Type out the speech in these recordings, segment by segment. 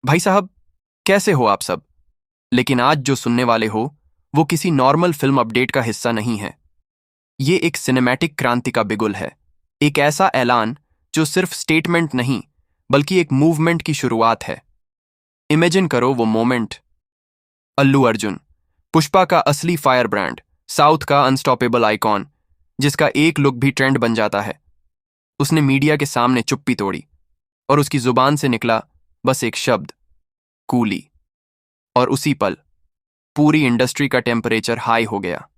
भाई साहब, कैसे हो आप सब? लेकिन आज जो सुनने वाले हो वो किसी नॉर्मल फिल्म अपडेट का हिस्सा नहीं है। ये एक सिनेमैटिक क्रांति का बिगुल है। एक ऐसा ऐलान जो सिर्फ स्टेटमेंट नहीं बल्कि एक मूवमेंट की शुरुआत है। इमेजिन करो वो मोमेंट। अल्लू अर्जुन, पुष्पा का असली फायर ब्रांड, साउथ का अनस्टॉपेबल आइकॉन, जिसका एक लुक भी ट्रेंड बन जाता है। उसने मीडिया के सामने चुप्पी तोड़ी और उसकी जुबान से निकला बस एक शब्द, कूली। और उसी पल पूरी इंडस्ट्री का टेम्परेचर हाई हो गया।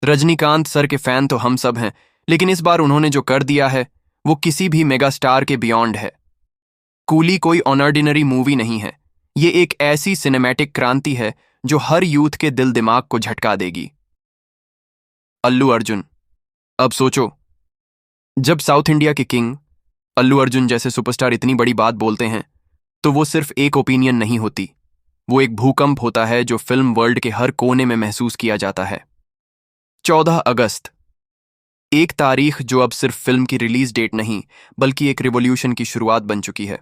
रजनीकांत सर के फैन तो हम सब हैं, लेकिन इस बार उन्होंने जो कर दिया है वो किसी भी मेगा स्टार के बियॉन्ड है। कूली कोई ऑनऑर्डिनरी मूवी नहीं है। ये एक ऐसी सिनेमैटिक क्रांति है जो हर यूथ के दिल दिमाग को झटका देगी। अल्लू अर्जुन, अब सोचो, जब साउथ इंडिया के किंग अल्लू अर्जुन जैसे सुपरस्टार इतनी बड़ी बात बोलते हैं तो वो सिर्फ एक ओपिनियन नहीं होती, वो एक भूकंप होता है जो फिल्म वर्ल्ड के हर कोने में महसूस किया जाता है। 14 अगस्त, एक तारीख जो अब सिर्फ फिल्म की रिलीज डेट नहीं बल्कि एक रिवॉल्यूशन की शुरुआत बन चुकी है।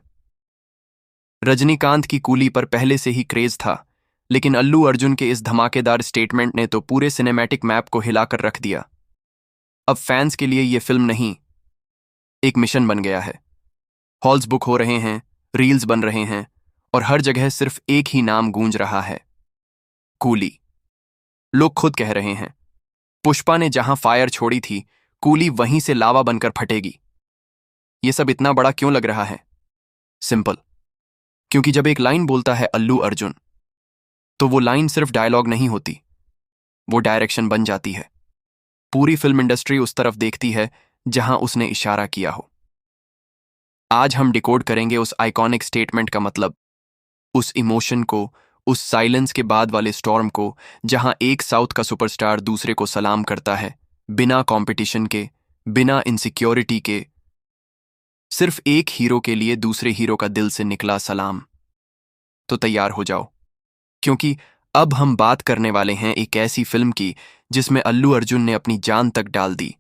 रजनीकांत की कूली पर पहले से ही क्रेज था, लेकिन अल्लू अर्जुन के इस धमाकेदार स्टेटमेंट ने तो पूरे सिनेमैटिक मैप को हिलाकर रख दिया। अब फैंस के लिए यह फिल्म नहीं, एक मिशन बन गया है। हॉल्स बुक हो रहे हैं, रील्स बन रहे हैं और हर जगह सिर्फ एक ही नाम गूंज रहा है, कूली। लोग खुद कह रहे हैं, पुष्पा ने जहां फायर छोड़ी थी, कूली वहीं से लावा बनकर फटेगी। यह सब इतना बड़ा क्यों लग रहा है? सिंपल, क्योंकि जब एक लाइन बोलता है अल्लू अर्जुन, तो वो लाइन सिर्फ डायलॉग नहीं होती, वो डायरेक्शन बन जाती है। पूरी फिल्म इंडस्ट्री उस तरफ देखती है जहां उसने इशारा किया हो। आज हम डिकोड करेंगे उस आइकॉनिक स्टेटमेंट का मतलब, उस इमोशन को, उस साइलेंस के बाद वाले स्टॉर्म को, जहां एक साउथ का सुपरस्टार दूसरे को सलाम करता है, बिना कंपटीशन के, बिना इनसिक्योरिटी के, सिर्फ एक हीरो के लिए दूसरे हीरो का दिल से निकला सलाम। तो तैयार हो जाओ, क्योंकि अब हम बात करने वाले हैं एक ऐसी फिल्म की जिसमें अल्लू अर्जुन ने अपनी जान तक डाल दी।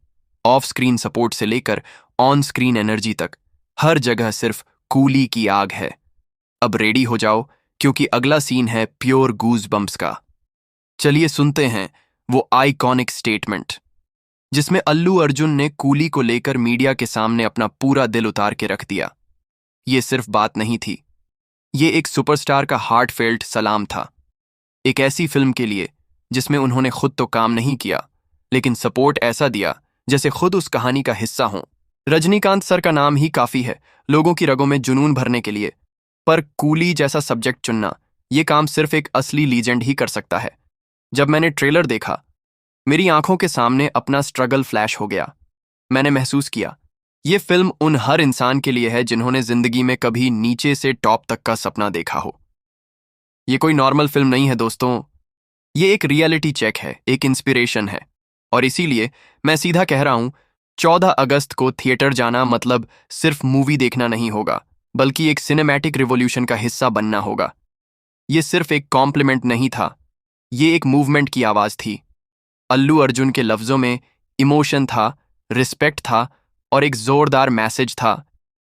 ऑफ स्क्रीन सपोर्ट से लेकर ऑन स्क्रीन एनर्जी तक, हर जगह सिर्फ कूली की आग है। अब रेडी हो जाओ, क्योंकि अगला सीन है प्योर गूज बम्प्स का। चलिए सुनते हैं वो आइकॉनिक स्टेटमेंट जिसमें अल्लू अर्जुन ने कूली को लेकर मीडिया के सामने अपना पूरा दिल उतार के रख दिया। ये सिर्फ बात नहीं थी, ये एक सुपरस्टार का हार्टफेल्ट सलाम था। एक ऐसी फिल्म के लिए जिसमें उन्होंने खुद तो काम नहीं किया, लेकिन सपोर्ट ऐसा दिया जैसे खुद उस कहानी का हिस्सा हों। रजनीकांत सर का नाम ही काफी है लोगों की रगों में जुनून भरने के लिए, पर कूली जैसा सब्जेक्ट चुनना, ये काम सिर्फ एक असली लीजेंड ही कर सकता है। जब मैंने ट्रेलर देखा, मेरी आंखों के सामने अपना स्ट्रगल फ्लैश हो गया। मैंने महसूस किया, ये फिल्म उन हर इंसान के लिए है जिन्होंने जिंदगी में कभी नीचे से टॉप तक का सपना देखा हो। ये कोई नॉर्मल फिल्म नहीं है दोस्तों, ये एक रियलिटी चेक है, एक इंस्पिरेशन है। और इसीलिए मैं सीधा कह रहा हूं, 14 अगस्त को थिएटर जाना मतलब सिर्फ मूवी देखना नहीं होगा, बल्कि एक सिनेमैटिक रिवॉल्यूशन का हिस्सा बनना होगा। ये सिर्फ एक कॉम्प्लीमेंट नहीं था, ये एक मूवमेंट की आवाज थी। अल्लू अर्जुन के लफ्जों में इमोशन था, रिस्पेक्ट था और एक जोरदार मैसेज था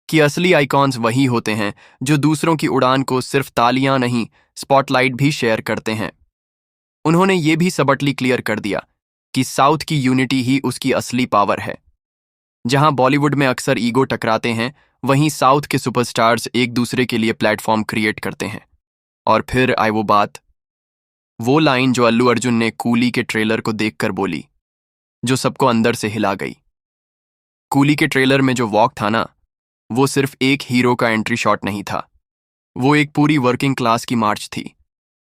कि असली आइकॉन्स वही होते हैं जो दूसरों की उड़ान को सिर्फ तालियां नहीं, स्पॉटलाइट भी शेयर करते हैं। उन्होंने ये भी सबटली क्लियर कर दिया कि साउथ की यूनिटी ही उसकी असली पावर है। जहां बॉलीवुड में अक्सर ईगो टकराते हैं, वहीं साउथ के सुपरस्टार्स एक दूसरे के लिए प्लेटफॉर्म क्रिएट करते हैं। और फिर आई वो बात, वो लाइन जो अल्लू अर्जुन ने कूली के ट्रेलर को देखकर बोली, जो सबको अंदर से हिला गई। कूली के ट्रेलर में जो वॉक था ना, वो सिर्फ एक हीरो का एंट्री शॉट नहीं था, वो एक पूरी वर्किंग क्लास की मार्च थी।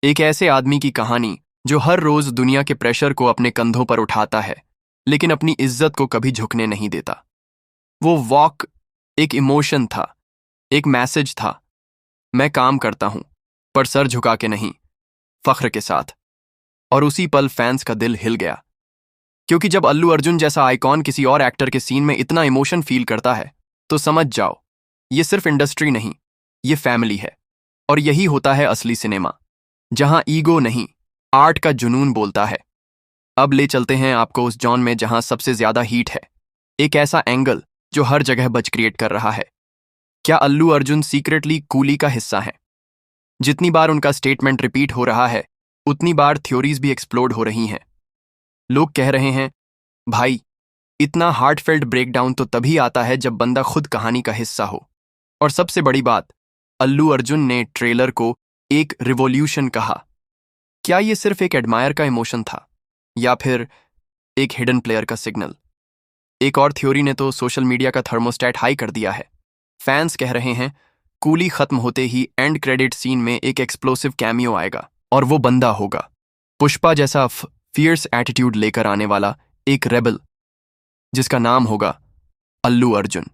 एक ऐसे आदमी की कहानी जो हर रोज दुनिया के प्रेशर को अपने कंधों पर उठाता है, लेकिन अपनी इज्जत को कभी झुकने नहीं देता। वो वॉक एक इमोशन था, एक मैसेज था, मैं काम करता हूं पर सर झुका के नहीं, फख्र के साथ। और उसी पल फैंस का दिल हिल गया, क्योंकि जब अल्लू अर्जुन जैसा आइकॉन किसी और एक्टर के सीन में इतना इमोशन फील करता है, तो समझ जाओ, ये सिर्फ इंडस्ट्री नहीं, ये फैमिली है। और यही होता है असली सिनेमा, जहां ईगो नहीं, आर्ट का जुनून बोलता है। अब ले चलते हैं आपको उस जॉन में जहां सबसे ज्यादा हीट है, एक ऐसा एंगल जो हर जगह बज क्रिएट कर रहा है। क्या अल्लू अर्जुन सीक्रेटली कूली का हिस्सा है? जितनी बार उनका स्टेटमेंट रिपीट हो रहा है, उतनी बार थ्योरीज भी एक्सप्लोड हो रही हैं। लोग कह रहे हैं, भाई, इतना हार्टफेल्ट ब्रेकडाउन तो तभी आता है जब बंदा खुद कहानी का हिस्सा हो। और सबसे बड़ी बात, अल्लू अर्जुन ने ट्रेलर को एक रिवॉल्यूशन कहा। क्या ये सिर्फ एक एडमायर का इमोशन था, या फिर एक हिडन प्लेयर का सिग्नल? एक और थ्योरी ने तो सोशल मीडिया का थर्मोस्टेट हाई कर दिया है। फैंस कह रहे हैं, कूली खत्म होते ही एंड क्रेडिट सीन में एक एक्सप्लोसिव कैमियो आएगा, और वो बंदा होगा पुष्पा जैसा फियर्स एटीट्यूड लेकर आने वाला एक रेबल, जिसका नाम होगा अल्लू अर्जुन।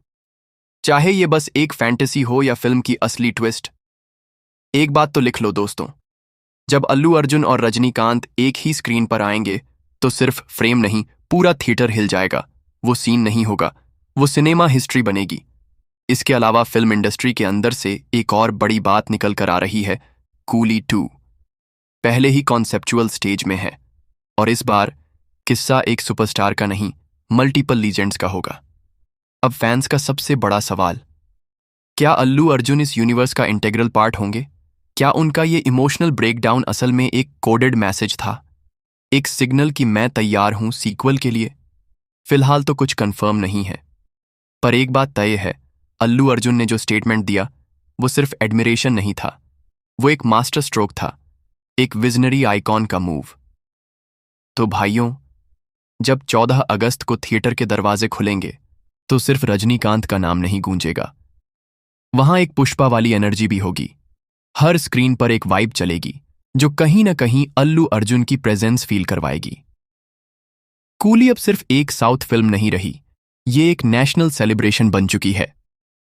चाहे ये बस एक फैंटेसी हो या फिल्म की असली ट्विस्ट, एक बात तो लिख लो दोस्तों, जब अल्लू अर्जुन और रजनीकांत एक ही स्क्रीन पर आएंगे तो सिर्फ फ्रेम नहीं, पूरा थिएटर हिल जाएगा। वो सीन नहीं होगा, वो सिनेमा हिस्ट्री बनेगी। इसके अलावा फिल्म इंडस्ट्री के अंदर से एक और बड़ी बात निकल कर आ रही है। कूली 2 पहले ही कॉन्सेप्चुअल स्टेज में है, और इस बार किस्सा एक सुपरस्टार का नहीं, मल्टीपल लीजेंड्स का होगा। अब फैंस का सबसे बड़ा सवाल, क्या अल्लू अर्जुन इस यूनिवर्स का इंटीग्रल पार्ट होंगे? क्या उनका ये इमोशनल ब्रेकडाउन असल में एक कोडेड मैसेज था, एक सिग्नल कि मैं तैयार हूं सीक्वल के लिए? फिलहाल तो कुछ कंफर्म नहीं है, पर एक बात तय है, अल्लू अर्जुन ने जो स्टेटमेंट दिया वो सिर्फ एडमिरेशन नहीं था, वो एक मास्टर स्ट्रोक था, एक विजनरी आइकॉन का मूव। तो भाइयों, जब 14 अगस्त को थिएटर के दरवाजे खुलेंगे तो सिर्फ रजनीकांत का नाम नहीं गूंजेगा, वहां एक पुष्पा वाली एनर्जी भी होगी। हर स्क्रीन पर एक वाइब चलेगी जो कहीं ना कहीं अल्लू अर्जुन की प्रेजेंस फील करवाएगी। कूली अब सिर्फ एक साउथ फिल्म नहीं रही, ये एक नेशनल सेलिब्रेशन बन चुकी है।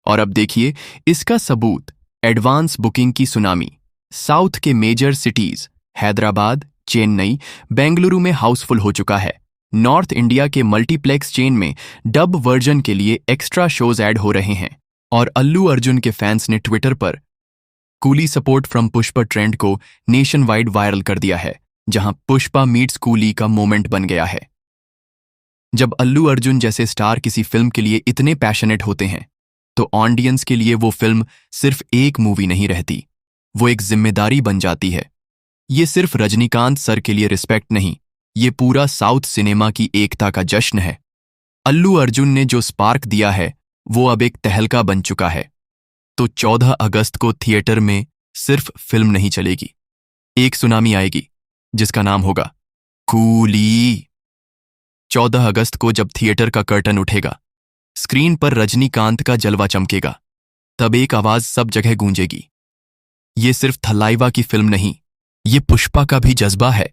और अब देखिए इसका सबूत, एडवांस बुकिंग की सुनामी। साउथ के मेजर सिटीज हैदराबाद, चेन्नई, बेंगलुरु में हाउसफुल हो चुका है। नॉर्थ इंडिया के मल्टीप्लेक्स चेन में डब वर्जन के लिए एक्स्ट्रा शोज ऐड हो रहे हैं। और अल्लू अर्जुन के फैंस ने ट्विटर पर coolie support from Pushpa trend को नेशन वाइड वायरल कर दिया है, जहां पुष्पा मीट्स कूली का मोमेंट बन गया है। जब अल्लू अर्जुन जैसे स्टार किसी फिल्म के लिए इतने पैशनेट होते हैं तो ऑडियंस के लिए वो फिल्म सिर्फ एक मूवी नहीं रहती, वो एक जिम्मेदारी बन जाती है। ये सिर्फ रजनीकांत सर के लिए रिस्पेक्ट नहीं, ये पूरा साउथ सिनेमा की एकता का जश्न है। अल्लू अर्जुन ने जो स्पार्क दिया है वो अब एक तहलका बन चुका है। तो 14 अगस्त को थिएटर में सिर्फ फिल्म नहीं चलेगी, एक सुनामी आएगी जिसका नाम होगा कूली। 14 अगस्त को जब थिएटर का कर्टन उठेगा, स्क्रीन पर रजनीकांत का जलवा चमकेगा, तब एक आवाज सब जगह गूंजेगी। ये सिर्फ थलाइवा की फिल्म नहीं, ये पुष्पा का भी जज्बा है।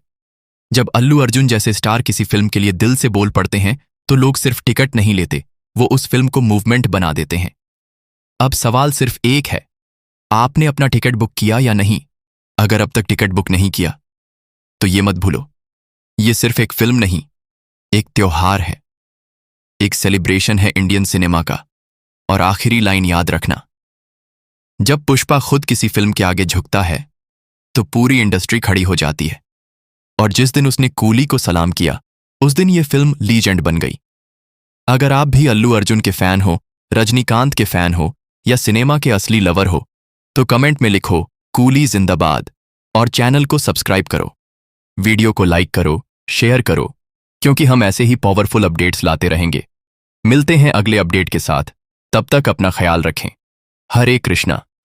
जब अल्लू अर्जुन जैसे स्टार किसी फिल्म के लिए दिल से बोल पड़ते हैं तो लोग सिर्फ टिकट नहीं लेते, वो उस फिल्म को मूवमेंट बना देते हैं। अब सवाल सिर्फ एक है, आपने अपना टिकट बुक किया या नहीं? अगर अब तक टिकट बुक नहीं किया तो ये मत भूलो, ये सिर्फ एक फिल्म नहीं, एक त्योहार है, एक सेलिब्रेशन है इंडियन सिनेमा का। और आखिरी लाइन याद रखना, जब पुष्पा खुद किसी फिल्म के आगे झुकता है तो पूरी इंडस्ट्री खड़ी हो जाती है। और जिस दिन उसने कूली को सलाम किया, उस दिन ये फिल्म लीजेंड बन गई। अगर आप भी अल्लू अर्जुन के फैन हो, रजनीकांत के फैन हो, या सिनेमा के असली लवर हो, तो कमेंट में लिखो कूली जिंदाबाद और चैनल को सब्सक्राइब करो। वीडियो को लाइक करो, शेयर करो, क्योंकि हम ऐसे ही पावरफुल अपडेट्स लाते रहेंगे। मिलते हैं अगले अपडेट के साथ, तब तक अपना ख्याल रखें। हरे कृष्णा।